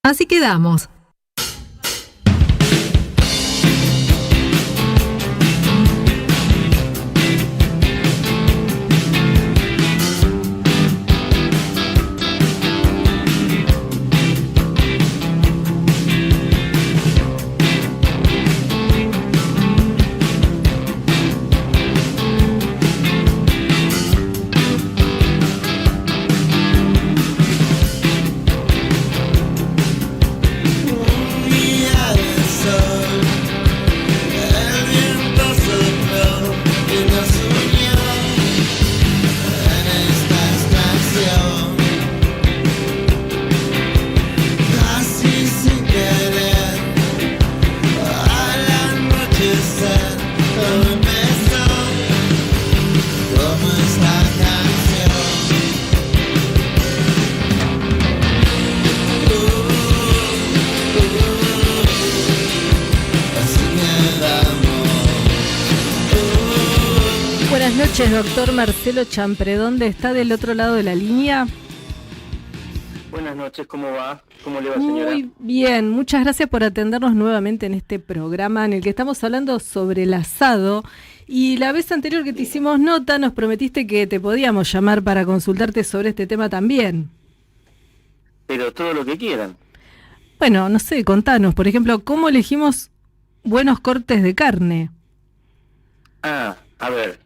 Así quedamos. Buenas noches, doctor Marcelo Champredón, ¿está del otro lado de la línea? Buenas noches, ¿cómo va? ¿Cómo le va, señora? Muy bien, muchas gracias por atendernos nuevamente en este programa en el que estamos hablando sobre el asado. Y la vez anterior que te hicimos nota, nos prometiste que te podíamos llamar para consultarte sobre este tema también. Pero todo lo que quieran. Bueno, no sé, contanos, por ejemplo, ¿cómo elegimos buenos cortes de carne? A ver.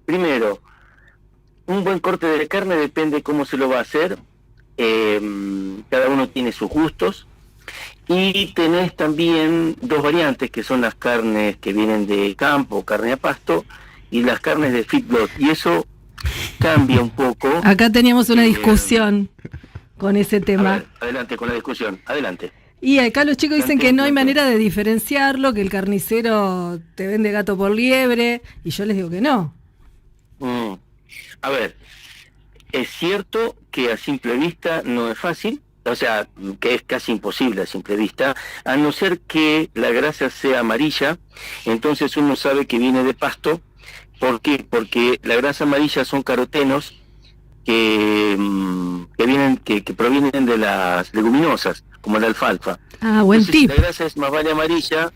Primero, un buen corte de carne depende cómo se lo va a hacer. Cada uno tiene sus gustos. Y tenés también dos variantes, que son las carnes que vienen de campo, carne a pasto, y las carnes de feedlot. Y eso cambia un poco. Acá teníamos una discusión con ese tema. A ver, adelante con la discusión, adelante. Y acá los chicos dicen que no hay manera de diferenciarlo, que el carnicero te vende gato por liebre, y yo les digo que no. A ver, es cierto que a simple vista no es fácil, o sea, que es casi imposible a simple vista, a no ser que la grasa sea amarilla, entonces uno sabe que viene de pasto. ¿Por qué? Porque la grasa amarilla son carotenos que provienen de las leguminosas, como la alfalfa. Ah, buen Entonces, tip. si la grasa es más vale amarilla,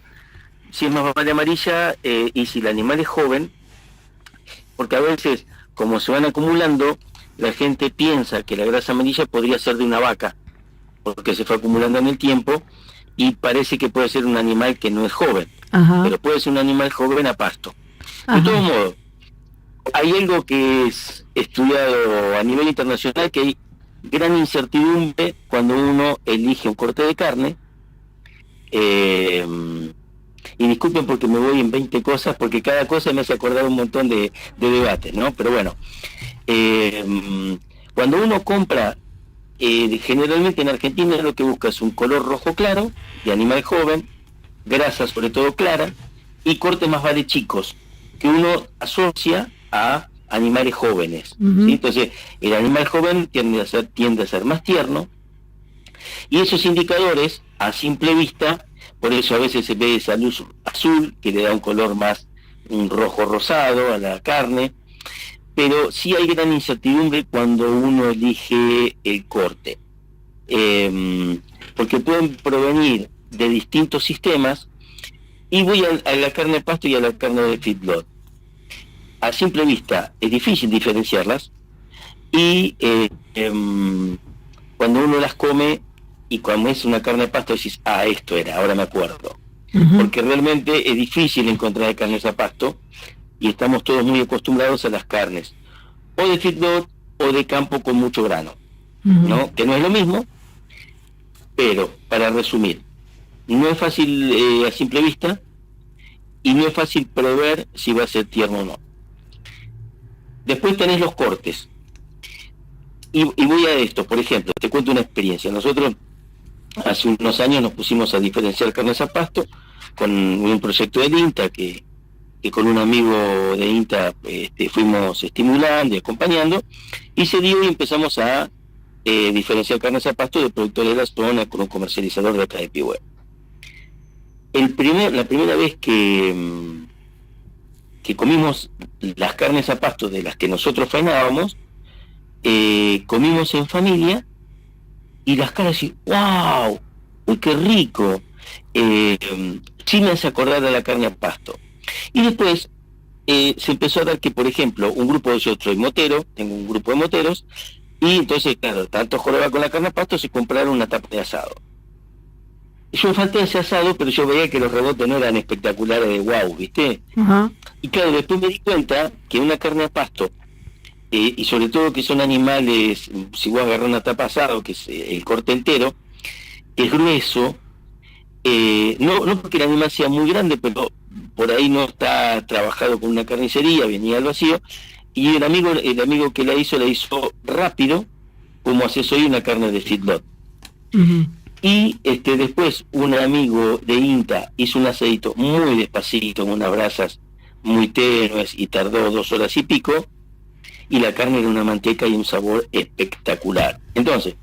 si es más vale amarilla, y si el animal es joven, porque a veces, como se van acumulando, la gente piensa que la grasa amarilla podría ser de una vaca, porque se fue acumulando en el tiempo, y parece que puede ser un animal que no es joven. Ajá. Pero puede ser un animal joven a pasto. Ajá. De todos modos, hay algo que es estudiado a nivel internacional, que hay gran incertidumbre cuando uno elige un corte de carne. Y disculpen porque me voy en 20 cosas, porque cada cosa me hace acordar un montón de debates, ¿no? Pero bueno, cuando uno compra, generalmente en Argentina lo que busca es un color rojo claro, de animal joven, grasa sobre todo clara, y cortes más vale chicos, que uno asocia a animales jóvenes. Uh-huh. ¿Sí? Entonces, el animal joven tiende a ser más tierno, y esos indicadores, a simple vista, por eso a veces se ve esa luz azul, que le da un color más un rojo rosado a la carne, pero sí hay gran incertidumbre cuando uno elige el corte, porque pueden provenir de distintos sistemas, y voy a la carne de pasto y a la carne de feedlot. A simple vista es difícil diferenciarlas, y cuando uno las come, y cuando es una carne de pasto decís, esto era, ahora me acuerdo. Uh-huh. Porque realmente es difícil encontrar carnes a pasto, y estamos todos muy acostumbrados a las carnes o de feedlot o de campo con mucho grano, uh-huh, ¿no? Que no es lo mismo, pero para resumir, no es fácil a simple vista, y no es fácil prever si va a ser tierno o no. Después tenés los cortes, y voy a esto. Por ejemplo, te cuento una experiencia. Nosotros hace unos años nos pusimos a diferenciar carnes a pasto con un proyecto del INTA que con un amigo de INTA fuimos estimulando y acompañando, y se dio y empezamos a diferenciar carnes a pasto de productores de la zona con un comercializador de acá de Pihue. La primera vez que comimos las carnes a pasto de las que nosotros faenábamos, comimos en familia, y las carnes así, ¡wow! ¡Uy, qué rico! Sí me hace acordar a la carne a pasto. Y después se empezó a dar que, por ejemplo, un grupo de yo soy motero, tengo un grupo de moteros, y entonces, claro, tanto joroba con la carne a pasto, se compraron una tapa de asado. Yo falté ese asado, pero yo veía que los rebotes no eran espectaculares de wow, ¿viste? Ajá. Y claro, después me di cuenta que una carne a pasto, y sobre todo que son animales, si vos agarrás una tapa de asado, que es el corte entero, es grueso, no porque el animal sea muy grande, pero por ahí no está trabajado con una carnicería, venía al vacío, y el amigo que la hizo rápido, como haces hoy una carne de feedlot. Ujú. Y después un amigo de INTA hizo un asadito muy despacito, con unas brasas muy tenues, y tardó 2 horas y pico, y la carne era una manteca y un sabor espectacular. Entonces,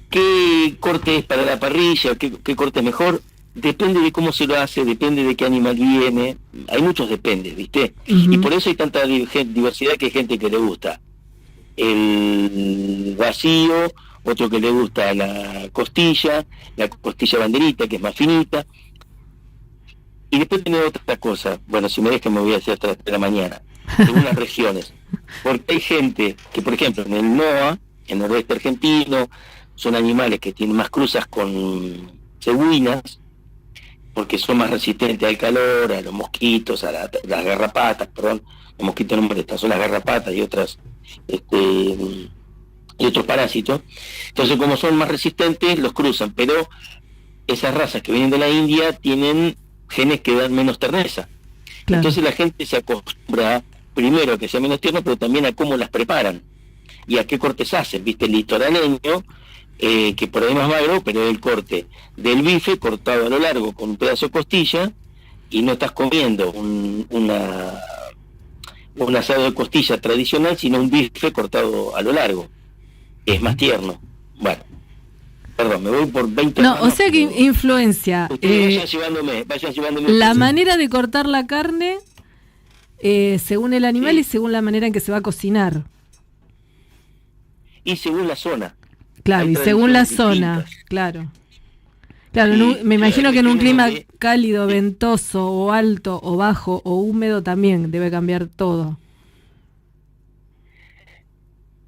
¿qué corte es para la parrilla? ¿Qué corte es mejor? Depende de cómo se lo hace, depende de qué animal viene, hay muchos dependes, ¿viste? Ujú. Y por eso hay tanta diversidad, que hay gente que le gusta el vacío, otro que le gusta la costilla banderita, que es más finita, y después tiene otra cosa, bueno, si me dejan me voy a hacer hasta la mañana, según las regiones, porque hay gente que, por ejemplo, en el NOA, en el noroeste argentino, son animales que tienen más cruzas con cebuinas, porque son más resistentes al calor, a los mosquitos, a las garrapatas, perdón, los mosquitos no molestan, son las garrapatas y otras y otros parásitos. Entonces, como son más resistentes, los cruzan, pero esas razas que vienen de la India tienen genes que dan menos terneza. Claro. Entonces la gente se acostumbra primero a que sea menos tierno, pero también a cómo las preparan y a qué cortes hacen. Viste, el litoraleño, que por ahí es más magro, pero es el corte del bife cortado a lo largo con un pedazo de costilla, y no estás comiendo un asado de costilla tradicional, sino un bife cortado a lo largo. Es más tierno. Bueno, perdón, me voy por 20 No, ramas, o sea que pero influencia ustedes vayan llevándome la manera de cortar la carne según el animal, Sí. y según la manera en que se va a cocinar. Y según la zona. Claro, Hay y según la tradiciones zona, distintas. claro. Claro, Sí, me imagino que en un clima donde cálido, ventoso, o alto, o bajo, o húmedo también debe cambiar todo.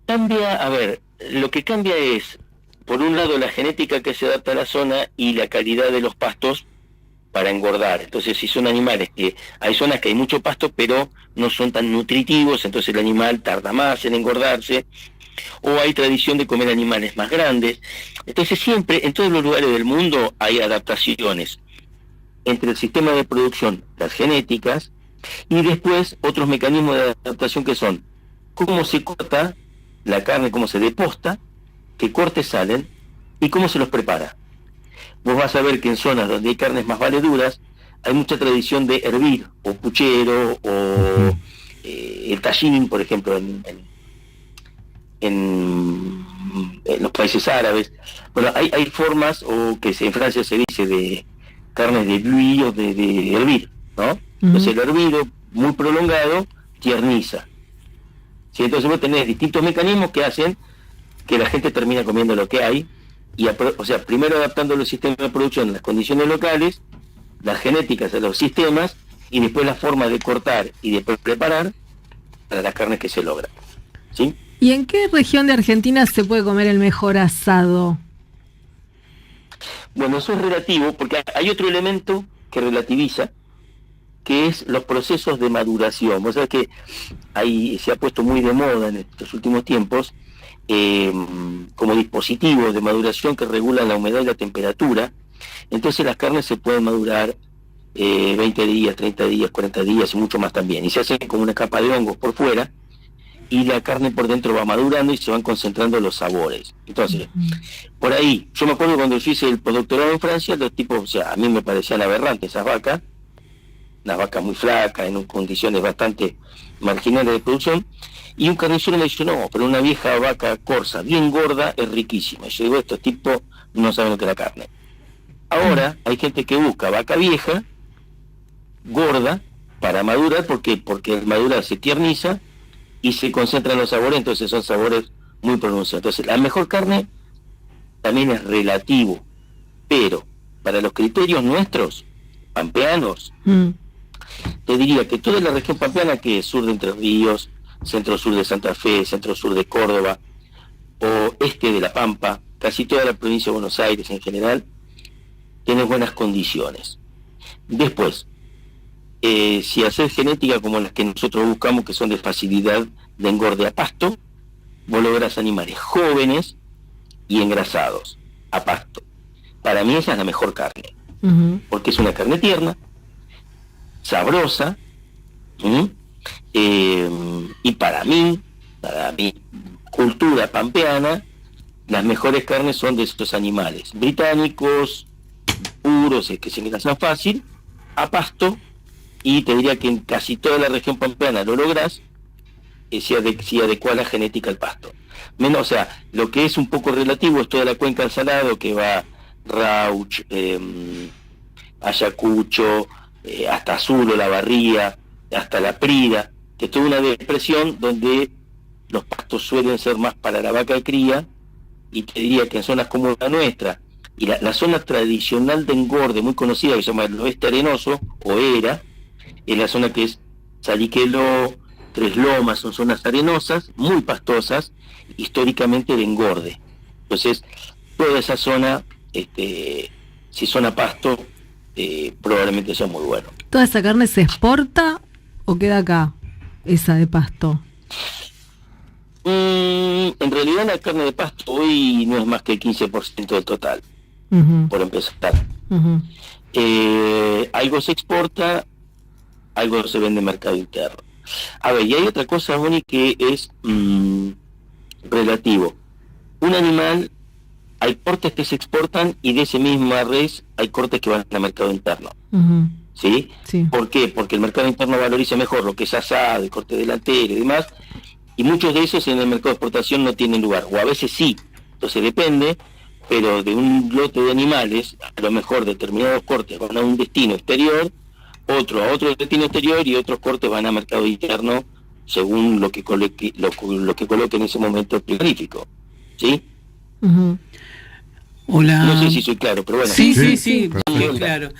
cambia, a ver, lo que cambia es, por un lado, la genética que se adapta a la zona y la calidad de los pastos para engordar. Entonces, si son animales que hay zonas que hay mucho pasto, pero no son tan nutritivos, entonces el animal tarda más en engordarse, o hay tradición de comer animales más grandes. Entonces, siempre, en todos los lugares del mundo, hay adaptaciones entre el sistema de producción, las genéticas, y después otros mecanismos de adaptación, que son cómo se corta la carne, cómo se deposta, qué cortes salen y cómo se los prepara. Vos vas a ver que en zonas donde hay carnes más valeduras hay mucha tradición de hervir, o puchero, o el tallín, por ejemplo, en los países árabes. Bueno, hay formas, o que en Francia se dice, de carnes de brie o de hervir, ¿no? Entonces el hervido muy prolongado tierniza. ¿Sí? Entonces vos tenés distintos mecanismos que hacen que la gente termina comiendo lo que hay, o sea, primero adaptando los sistemas de producción a las condiciones locales, las genéticas a los sistemas, y después la forma de cortar y de preparar para las carnes que se logran. ¿Sí? ¿Y en qué región de Argentina se puede comer el mejor asado? Bueno, eso es relativo, porque hay otro elemento que relativiza, que es los procesos de maduración. Vos sabés que ahí se ha puesto muy de moda en estos últimos tiempos, como dispositivos de maduración que regulan la humedad y la temperatura. Entonces las carnes se pueden madurar 20 días, 30 días, 40 días y mucho más también. Y se hacen como una capa de hongos por fuera, y la carne por dentro va madurando y se van concentrando los sabores. Entonces, por ahí, yo me acuerdo cuando yo hice el postdoctorado en Francia, los tipos, o sea, a mí me parecían aberrantes esas vacas, unas vacas muy flacas, en condiciones bastante marginales de producción, y un carnicero me dice, no, pero una vieja vaca corsa, bien gorda, es riquísima. Y yo digo, estos tipos no saben lo que es la carne. Ahora hay gente que busca vaca vieja, gorda, para madurar. ¿Por qué? Porque al madurar se tierniza y se concentran los sabores, entonces son sabores muy pronunciados. Entonces la mejor carne también es relativo, pero para los criterios nuestros, pampeanos, te diría que toda la región pampeana, que es sur de Entre Ríos, centro-sur de Santa Fe, centro-sur de Córdoba, o este de La Pampa, casi toda la provincia de Buenos Aires en general, tiene buenas condiciones. Después, si haces genética como las que nosotros buscamos, que son de facilidad de engorde a pasto, vos lográs animales jóvenes y engrasados a pasto. Para mí esa es la mejor carne, porque es una carne tierna, sabrosa, y para mi cultura pampeana, las mejores carnes son de estos animales británicos, puros, que se engrasan fácil, a pasto, y te diría que en casi toda la región pampeana lo lográs, si adecuás la genética al pasto. Menos, o sea, lo que es un poco relativo es toda la cuenca del Salado, que va Rauch, Ayacucho, hasta Azulo, La Barría, hasta La Prida, que es toda una depresión donde los pastos suelen ser más para la vaca de cría, y te diría que en zonas como la nuestra, y la zona tradicional de engorde muy conocida, que se llama el oeste arenoso, o era, es la zona que es Saliqueló, Tres Lomas, son zonas arenosas, muy pastosas, históricamente de engorde. Entonces, toda esa zona, si son a pasto, probablemente sea muy bueno. ¿Toda esa carne se exporta o queda acá, esa de pasto? En realidad la carne de pasto hoy no es más que el 15% del total, por empezar. Algo se exporta, algo se vende en mercado interno. A ver, y hay otra cosa, Bonnie, que es relativo. Un animal, hay cortes que se exportan, y de ese misma res hay cortes que van al mercado interno. ¿Sí? Sí. ¿Por qué? Porque el mercado interno valoriza mejor lo que es asado, el corte delantero y demás, y muchos de esos en el mercado de exportación no tienen lugar, o a veces sí. Entonces depende, pero de un lote de animales, a lo mejor determinados cortes van a un destino exterior, otro a otro destino exterior, y otros cortes van a mercado interno según lo que coloque en ese momento el frigorífico. ¿Sí? Hola. No sé si soy claro, pero bueno. Sí, claro.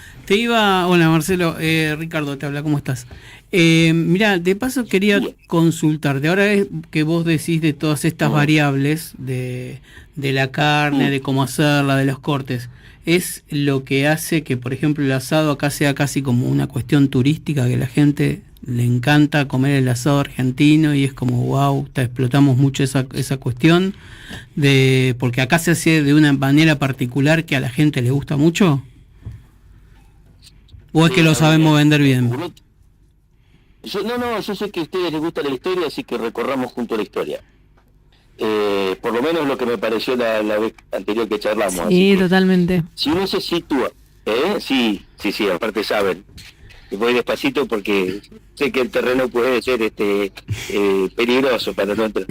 Hola Marcelo, Ricardo te habla, ¿cómo estás? Mirá, de paso quería consultarte, ahora es que vos decís de todas estas variables de la carne, de cómo hacerla, de los cortes, ¿es lo que hace que, por ejemplo, el asado acá sea casi como una cuestión turística, que la gente le encanta comer el asado argentino y es como wow, explotamos mucho esa cuestión porque acá se hace de una manera particular que a la gente le gusta mucho? ¿O es que lo sabemos vender bien? Yo sé que a ustedes les gusta la historia, así que recorramos junto la historia. Por lo menos lo que me pareció la vez anterior que charlamos. Sí, totalmente. Si uno se sitúa, sí, aparte saben. Y voy despacito porque sé que el terreno puede ser peligroso para nosotros.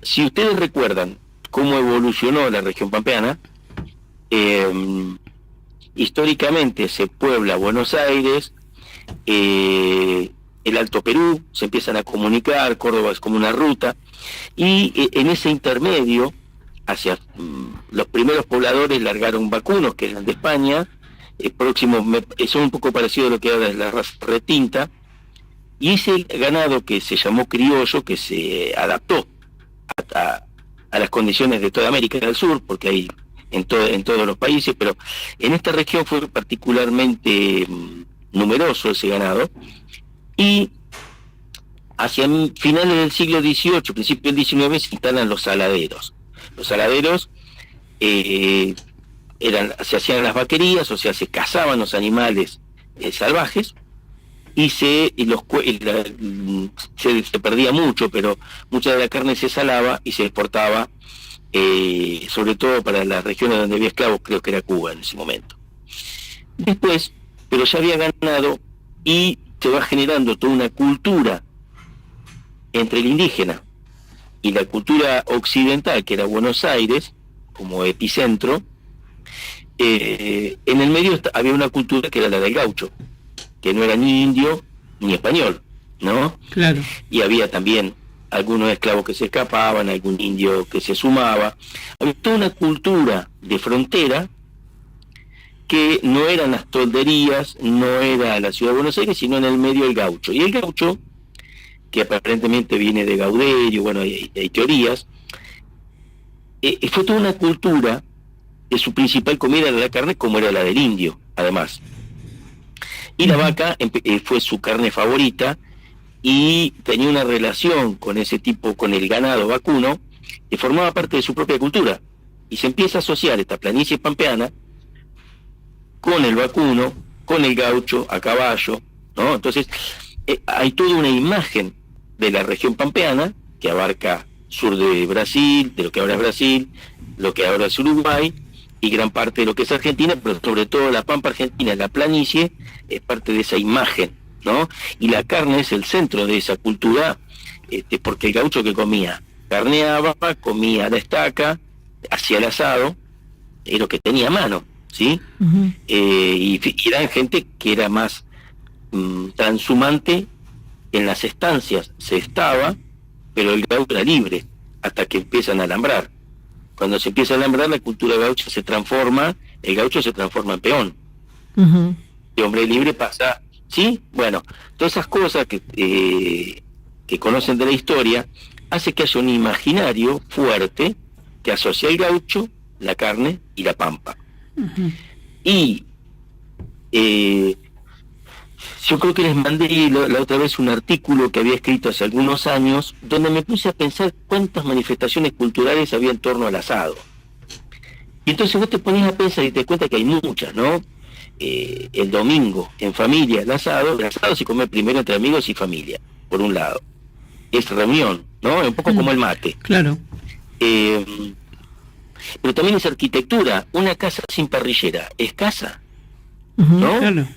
Si ustedes recuerdan cómo evolucionó la región pampeana, históricamente se puebla Buenos Aires, el Alto Perú, se empiezan a comunicar, Córdoba es como una ruta, y en ese intermedio, hacia los primeros pobladores largaron vacunos, que eran de España, son un poco parecidos a lo que ahora es la raza retinta, y ese ganado que se llamó criollo, que se adaptó a las condiciones de toda América del Sur, porque hay en todos los países, pero en esta región fue particularmente numeroso ese ganado, y hacia finales del siglo XVIII, principios del XIX, se instalan los saladeros. Los saladeros se hacían las vaquerías, o sea, se cazaban los animales salvajes, y se perdía mucho, pero mucha de la carne se salaba y se exportaba, sobre todo para las regiones donde había esclavos, creo que era Cuba en ese momento. Después, pero ya había ganado, y se va generando toda una cultura entre el indígena y la cultura occidental, que era Buenos Aires como epicentro. En el medio había una cultura que era la del gaucho, que no era ni indio ni español, ¿no? Claro. Y había también algunos esclavos que se escapaban, algún indio que se sumaba. Había toda una cultura de frontera que no eran las tolderías, no era la ciudad de Buenos Aires, sino en el medio el gaucho. Y el gaucho, que aparentemente viene de Gauderio, bueno, hay teorías, fue toda una cultura que su principal comida era la carne, como era la del indio, además. Y la vaca fue su carne favorita, y tenía una relación con ese tipo, con el ganado vacuno, que formaba parte de su propia cultura. Y se empieza a asociar esta planicie pampeana con el vacuno, con el gaucho a caballo, ¿no? Entonces, hay toda una imagen de la región pampeana que abarca sur de Brasil, de lo que ahora es Brasil, lo que ahora es Uruguay, y gran parte de lo que es Argentina, pero sobre todo la pampa argentina, la planicie, es parte de esa imagen, ¿no? Y la carne es el centro de esa cultura, porque el gaucho que comía, carneaba, comía a la estaca, hacía el asado, y lo que tenía a mano, ¿sí? Uh-huh. Y eran gente que era más transhumante. En las estancias se estaba, pero el gaucho era libre, hasta que empiezan a alambrar. Cuando se empieza a alambrar, la cultura gaucha se transforma, el gaucho se transforma en peón. Uh-huh. El hombre libre pasa, ¿sí? Bueno, todas esas cosas que conocen de la historia, hace que haya un imaginario fuerte que asocia el gaucho, la carne y la pampa. Uh-huh. Y yo creo que les mandé la otra vez un artículo que había escrito hace algunos años, donde me puse a pensar cuántas manifestaciones culturales había en torno al asado. Y entonces vos te ponías a pensar y te das cuenta que hay muchas, ¿no? El domingo, en familia, el asado se come primero entre amigos y familia, por un lado. Es reunión, ¿no? Es un poco como el mate. Claro. Pero también es arquitectura. Una casa sin parrillera es casa, ¿no? Claro.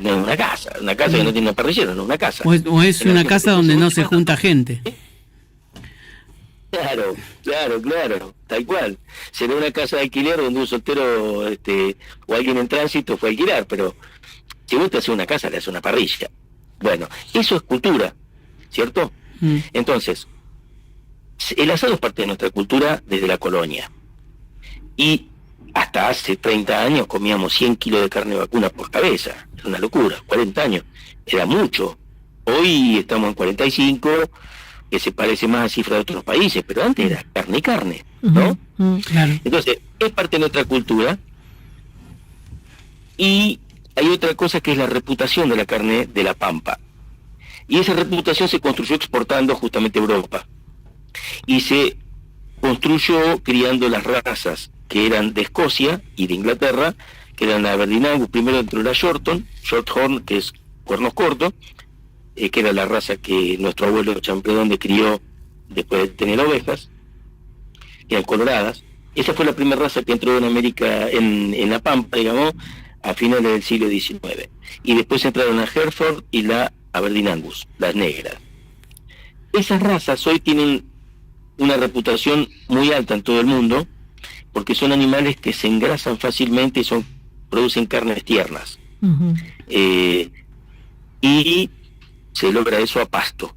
No es una casa que no tiene una parrillera, no es una casa. O es una casa donde no se junta gente. Claro, tal cual. Será una casa de alquiler donde un soltero o alguien en tránsito fue a alquilar, pero si vos te haces una casa, le haces una parrilla. Bueno, eso es cultura, ¿cierto? Entonces, el asado es parte de nuestra cultura desde la colonia. Y hasta hace 30 años comíamos 100 kilos de carne vacuna por cabeza. Era una locura. 40 años. Era mucho. Hoy estamos en 45, que se parece más a cifras de otros países, pero antes era carne y carne, ¿no? Claro. Entonces, es parte de nuestra cultura. Y hay otra cosa que es la reputación de la carne de la pampa. Y esa reputación se construyó exportando justamente a Europa. Y se construyó criando las razas que eran de Escocia y de Inglaterra, que eran la Aberdeen Angus, primero entró la Shorthorn, que es cuernos cortos, que era la raza que nuestro abuelo Champredón crió después de tener ovejas, que eran coloradas. Esa fue la primera raza que entró en América, en la Pampa, digamos, a finales del siglo XIX. Y después entraron la Hereford y la Aberdeen Angus, las negras. Esas razas hoy tienen una reputación muy alta en todo el mundo, porque son animales que se engrasan fácilmente y producen carnes tiernas. Uh-huh. Y se logra eso a pasto.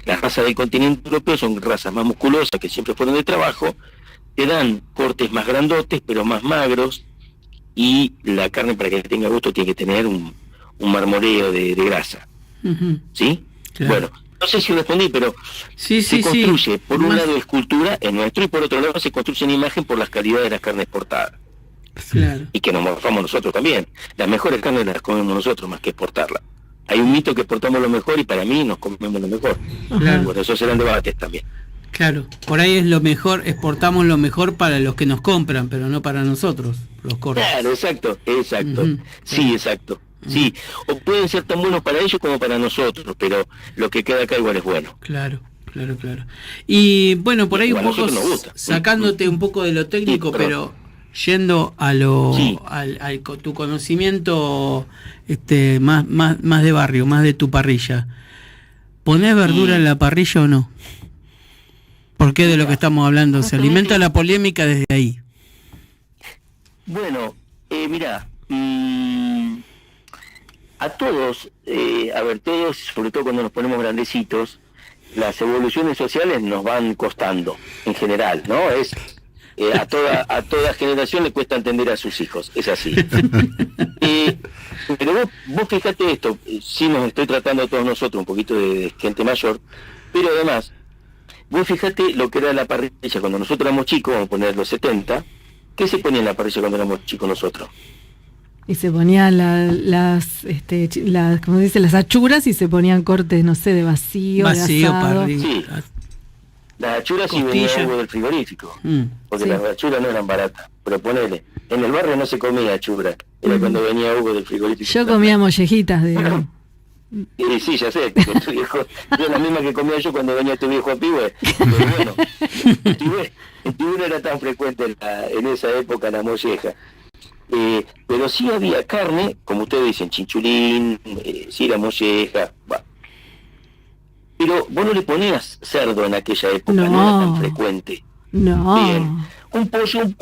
Las razas del continente europeo son razas más musculosas, que siempre fueron de trabajo, te dan cortes más grandotes, pero más magros, y la carne, para que tenga gusto, tiene que tener un marmoreo de grasa. Uh-huh. ¿Sí? Claro. Bueno, no sé si respondí, pero se construye, por un lado es cultura, es nuestro, y por otro lado se construye una imagen por las calidades de las carnes exportadas. Claro. Y que nos morfamos nosotros también. Las mejores carnes las comemos nosotros más que exportarlas. Hay un mito que exportamos lo mejor y para mí nos comemos lo mejor. Claro. Bueno, esos serán debates también. Claro, por ahí es lo mejor, exportamos lo mejor para los que nos compran, pero no para nosotros, los cortes. Claro, exacto. Uh-huh. Sí, exacto. Sí, o pueden ser tan buenos para ellos como para nosotros, pero lo que queda acá igual es bueno. Claro. Y bueno, por ahí un poco sacándote un poco de lo técnico, pero yendo a tu conocimiento más de barrio, más de tu parrilla. ¿Ponés verdura en la parrilla o no? ¿Por qué de lo que estamos hablando? Se alimenta la polémica desde ahí. Bueno, mirá, a todos, todos, sobre todo cuando nos ponemos grandecitos, las evoluciones sociales nos van costando, en general, ¿no? Es a toda generación le cuesta entender a sus hijos, es así. Pero vos fíjate esto, sí nos estoy tratando a todos nosotros un poquito de gente mayor, pero además, vos fíjate lo que era la parrilla cuando nosotros éramos chicos, vamos a poner los 70, ¿qué se ponía en la parrilla cuando éramos chicos nosotros? Y se ponían ¿cómo dice? Las achuras y se ponían cortes, no sé, de vacío, de asado. Parrilla. Sí. Las achuras sí venía algo del frigorífico, porque sí. Las achuras no eran baratas, pero ponele, en el barrio no se comía achura, era cuando venía Hugo del frigorífico. Yo comía mollejitas de... Sí, ya sé, porque tu viejo es la misma que comía yo cuando venía tu viejo a Pibue, pero bueno, en Pibue no era tan frecuente en esa época la molleja. Pero sí había carne, como ustedes dicen, chinchulín, sí la molleja, bah. Pero vos no le ponías cerdo en aquella época, no era tan frecuente. No. Bien, un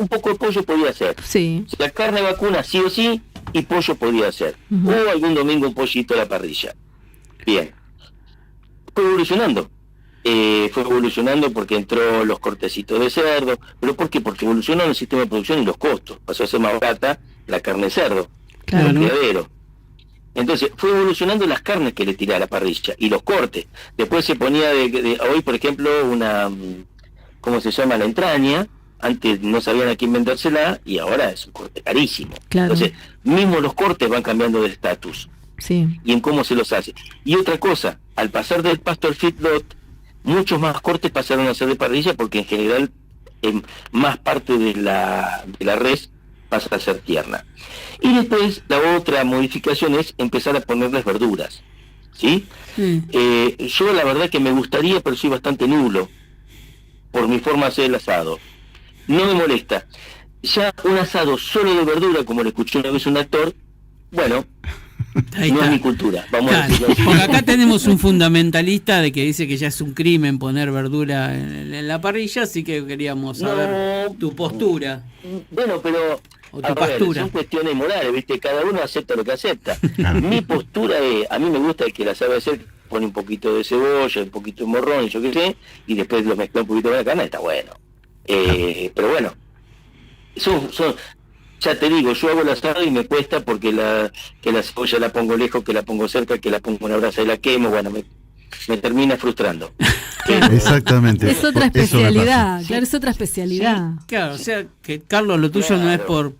poco de pollo podía ser. Sí. La carne vacuna sí o sí, y pollo podía ser. O algún domingo un pollito a la parrilla. Bien. Fue evolucionando. Fue evolucionando porque entró los cortecitos de cerdo. ¿Pero por qué? Porque evolucionó el sistema de producción y los costos. Pasó a ser más barata la carne de cerdo. Claro. El criadero. Entonces, fue evolucionando las carnes que le tiraba a la parrilla y los cortes. Después se ponía hoy, por ejemplo, ¿cómo se llama? La entraña. Antes no sabían a quién vendérsela y ahora es un corte carísimo. Claro. Entonces, mismo los cortes van cambiando de estatus. Sí. Y en cómo se los hace. Y otra cosa, al pasar del pasto al feedlot, muchos más cortes pasaron a ser de parrilla porque en general más parte de la res pasa a ser tierna. Y después la otra modificación es empezar a ponerles verduras, ¿sí? Yo la verdad que me gustaría, pero soy bastante nulo por mi forma de hacer el asado. No me molesta. Ya un asado solo de verdura, como le escuché una vez un actor, bueno, no es mi cultura. Vamos a decirlo así. Porque acá tenemos un fundamentalista de que dice que ya es un crimen poner verdura en la parrilla, así que queríamos saber tu postura. Bueno, pero o tu pastura. Son cuestiones morales, ¿viste? Cada uno acepta lo que acepta. Mi postura es, a mí me gusta que la sabe hacer, pone un poquito de cebolla, un poquito de morrón, yo qué sé, y después lo mezcla un poquito con la carne, está bueno. Pero bueno, ya te digo, yo hago el asado y me cuesta porque que la cebolla la pongo lejos, que la pongo cerca, que la pongo en una brasa y la quemo, bueno, me termina frustrando. Exactamente. Es otra especialidad, claro, es otra especialidad. Sí, claro, o sea que Carlos, lo tuyo no es por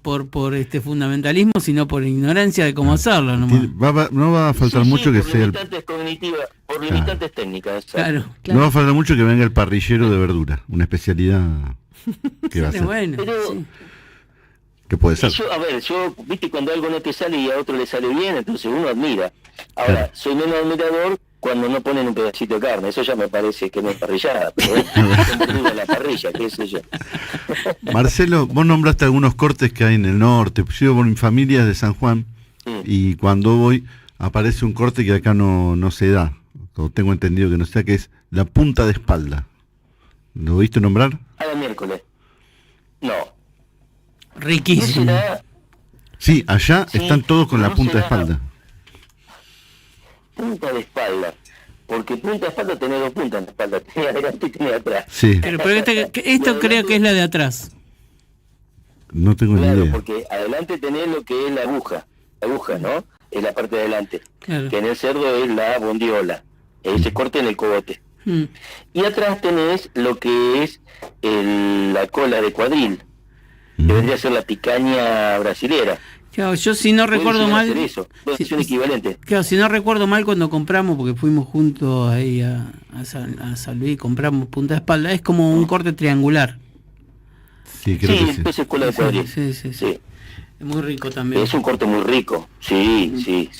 fundamentalismo, sino por ignorancia de cómo hacerlo nomás. No va a faltar mucho que sea limitantes cognitivas, por limitantes técnicas. Claro. No va a faltar mucho que venga el parrillero de verdura, una especialidad que va a ser. Bueno, pero, sí. Que puede ser. Yo, viste, cuando algo no te sale y a otro le sale bien, entonces uno admira. Ahora, soy menos admirador cuando no ponen un pedacito de carne, eso ya me parece que no es parrillada, pero la parrilla, qué sé yo. Marcelo, vos nombraste algunos cortes que hay en el norte. Yo por mi familia es de San Juan y cuando voy aparece un corte que acá no se da, o tengo entendido que no se da, que es la punta de espalda. ¿Lo viste nombrar? A la miércoles. No. Riquísimo. Sí, allá están todos con la punta de espalda. Punta de espalda, porque punta de espalda tenés dos puntas en la espalda, tenés adelante y tenés atrás. Sí. Pero esto creo que es la de atrás. No tengo ni idea. Porque adelante tenés lo que es la aguja, ¿no? Es la parte de adelante. Claro. Que en el cerdo es la bondiola, ese corte en el cogote. Y atrás tenés lo que es la cola de cuadril, que vendría a ser la picaña brasilera. Claro, yo si no recuerdo mal, eso. Es un equivalente. Claro, si no recuerdo mal cuando compramos, porque fuimos juntos ahí a San Luis, compramos punta de espalda, es como un corte triangular. Sí, creo que sí. Después es cola de cuadril. Sí. Es muy rico también. Es un corte muy rico, sí.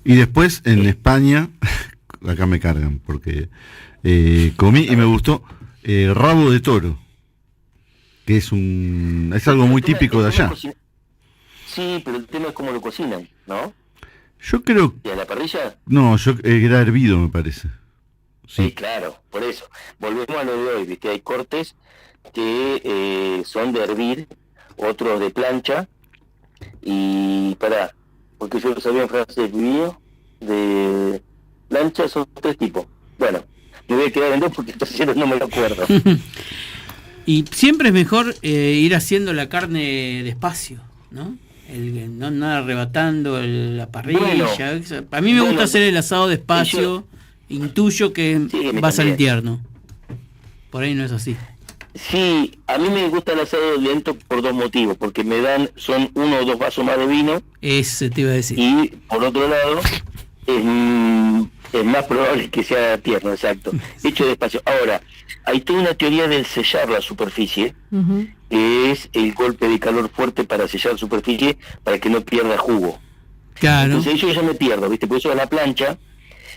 Y después en España, acá me cargan, porque comí y me gustó rabo de toro, que es algo muy típico de allá. Sí, pero el tema es cómo lo cocinan, ¿no? Yo creo... ¿Y a la parrilla? No, era hervido, me parece. Sí, claro, por eso. Volvemos a lo de hoy, ¿viste? Hay cortes que son de hervir, otros de plancha, y porque yo lo sabía en francés, mío, de plancha son tres tipos. Bueno, me voy a quedar en 2 porque entonces no me lo acuerdo. Y siempre es mejor ir haciendo la carne despacio, ¿no? No nada arrebatando la parrilla. Bueno, a mí me gusta hacer el asado despacio. Intuyo que va a salir tierno. Por ahí no es así. Sí, a mí me gusta el asado lento por 2 motivos, porque son 1 o 2 vasos más de vino. Ese te iba a decir. Y por otro lado, es más probable que sea tierno, exacto. Hecho despacio. Ahora, hay toda una teoría del sellar la superficie, que es el golpe de calor fuerte para sellar la superficie para que no pierda jugo. Claro. Entonces yo ya me pierdo, ¿viste? Por eso a la plancha,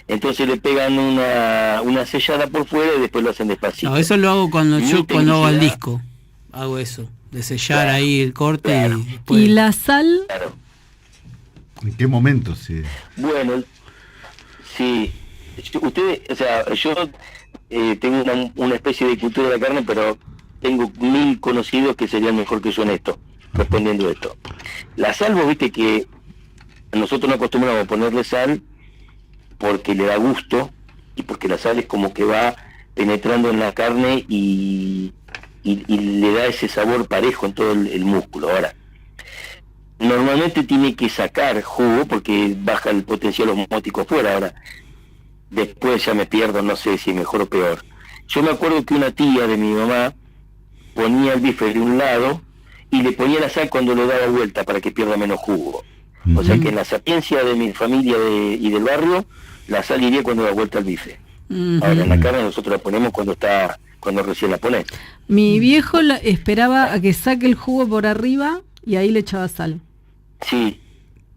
entonces le pegan una sellada por fuera y después lo hacen despacito. No, eso lo hago cuando hago el disco. Hago eso, de sellar ahí el corte. Claro. Y después... ¿Y la sal? Claro. ¿En qué momento? Sí. Bueno, sí. Ustedes, o sea, yo tengo una especie de cultura de la carne, pero tengo 1000 conocidos que serían mejor que yo en esto, respondiendo esto. La sal, vos viste que nosotros no acostumbramos a ponerle sal porque le da gusto y porque la sal es como que va penetrando en la carne y le da ese sabor parejo en todo el músculo. Ahora, normalmente tiene que sacar jugo porque baja el potencial osmótico afuera. Ahora, después ya me pierdo, no sé si es mejor o peor. Yo me acuerdo que una tía de mi mamá ponía el bife de un lado y le ponía la sal cuando lo daba vuelta para que pierda menos jugo. O sea que en la sapiencia de mi familia y del barrio, la sal iría cuando da vuelta al bife. Ahora en la carne nosotros la ponemos cuando recién la pones. Mi viejo esperaba a que saque el jugo por arriba y ahí le echaba sal. Sí.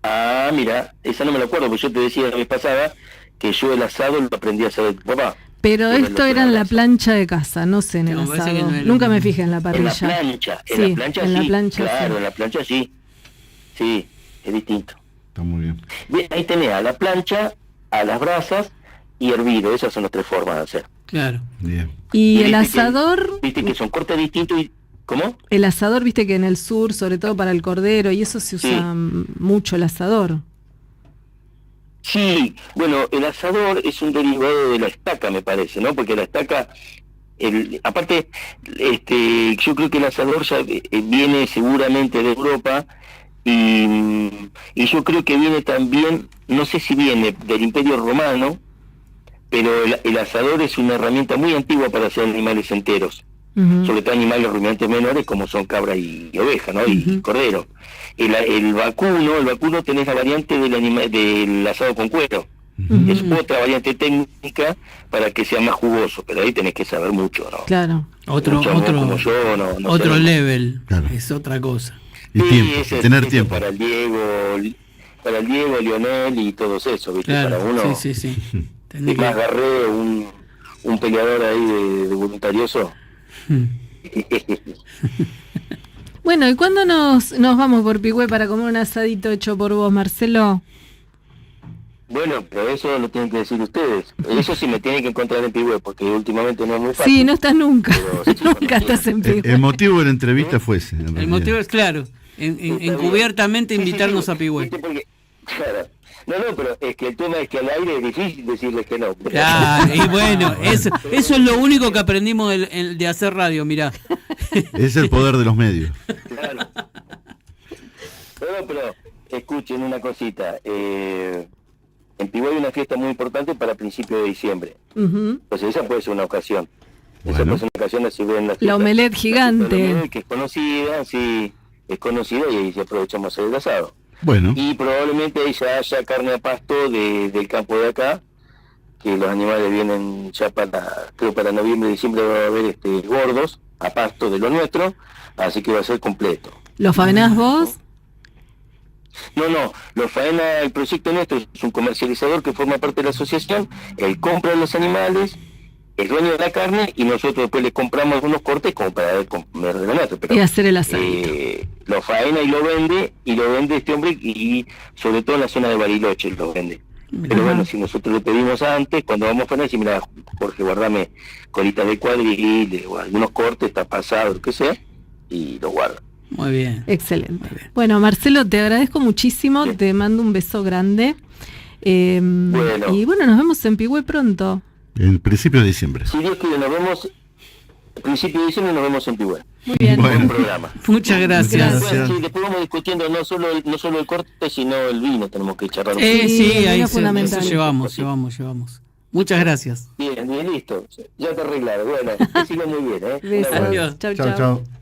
Ah, mira, esa no me la acuerdo, porque yo te decía la vez pasada que yo el asado lo aprendí a hacer de tu papá. Pero esto era en la plancha de casa, no sé en el asado. Nunca me fijé en la parrilla. En la plancha, sí, en la plancha, claro, sí. En la plancha sí. Sí, es distinto. Está muy bien. Bien, ahí tenés a la plancha, a las brasas y hervido. Esas son las 3 formas de hacer. Claro. Bien. Y el asador... Viste que son cortes distintos y... ¿Cómo? El asador, viste que en el sur, sobre todo para el cordero, y eso se usa mucho, el asador. Sí, bueno, el asador es un derivado de la estaca, me parece, ¿no? Porque la estaca, aparte, yo creo que el asador ya viene seguramente de Europa y yo creo que viene también, no sé si viene del Imperio Romano, pero el asador es una herramienta muy antigua para hacer animales enteros. Sobre todo animales rumiantes menores como son cabra y oveja, ¿no? Y cordero. El vacuno tenés la variante del asado con cuero. Es otra variante técnica para que sea más jugoso, pero ahí tenés que saber mucho, ¿no? Claro. Otro level, claro. Es otra cosa. Y tiempo, tener tiempo. Para el Diego, Lionel y todos esos, ¿viste? Claro. Para uno. Sí. Más agarré un peleador ahí de voluntarioso. Bueno, ¿y cuándo nos vamos por Pigüé para comer un asadito hecho por vos, Marcelo? Bueno, pero eso lo tienen que decir ustedes. Eso sí me tienen que encontrar en Pigüé, porque últimamente no es muy fácil. Sí, no estás nunca. Nunca estás en Pigüé. El motivo de la entrevista fue ese. El motivo es claro, encubiertamente invitarnos a Pigüé. Claro. No, pero es que el tema es que al aire es difícil decirles que no. Claro, y bueno, eso es lo único que aprendimos de hacer radio, mirá. Es el poder de los medios. Claro. Pero escuchen una cosita. En Pigüé hay una fiesta muy importante para principios de diciembre. Entonces esa puede ser una ocasión. Esa puede ser una ocasión de si ven la omelette gigante. Que es conocida, sí, es conocida y ahí aprovechamos a hacer el asado. Bueno. Y probablemente ahí ya haya carne a pasto del campo de acá, que los animales vienen ya para noviembre, diciembre va a haber gordos a pasto de lo nuestro, así que va a ser completo. ¿Lo faenás vos? No, lo faena el proyecto nuestro, es un comercializador que forma parte de la asociación, él compra los animales, el dueño de la carne, y nosotros después le compramos algunos cortes como para comer de lo nuestro. Pero, y hacer el asado. Lo faena y lo vende este hombre, y sobre todo en la zona de Bariloche lo vende. Pero bueno, si nosotros le pedimos antes, cuando vamos a faenar, decimos, mira, Jorge, guardame colitas de cuadril, o algunos cortes, está pasado, lo que sea, y lo guarda. Muy bien. Excelente. Muy bien. Bueno, Marcelo, te agradezco muchísimo, te mando un beso grande. Bueno. Y bueno, nos vemos en Pigüé pronto. En principio de diciembre. Si Dios quiere, nos vemos. Principio de diciembre nos vemos en Pigüé. Muy bien. Buen programa. Muchas gracias. Sí, después vamos discutiendo no solo el corte, sino el vino. Tenemos que charlar. Sí, Sí, ahí es fundamental. eso llevamos. Muchas gracias. Bien, listo. Ya está arreglado. Bueno, que siga muy bien. Besos. Un abrazo. Chau, Chao, chau. chao.